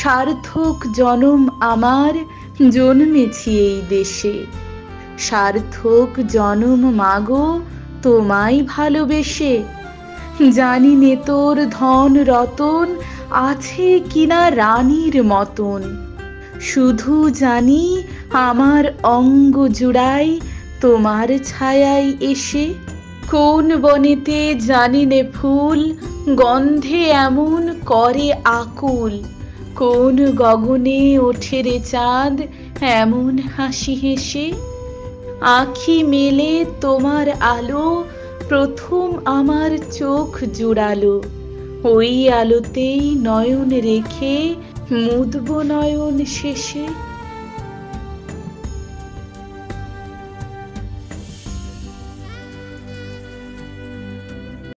সার্থক জনম আমার জন্মেছি এই দেশে, সার্থক জনম মাগো তোমায় ভালোবেসে। জানি নে তোর ধন রতন আছে কিনা রানীর মতন, শুধু জানি আমার অঙ্গ জুড়াই তোমার ছায়ায় এসে। কোন বনেতে জানি নে ফুল গন্ধে এমন করে আকুল, কোন গগনে ওঠে রে চাঁদ এমন হাসি হেসে। আঁখি মেলে তোমার আলো প্রথম আমার চোখ জুড়ালো, ওই আলোতেই নয়ন রেখে মুদব নয়ন শেষে।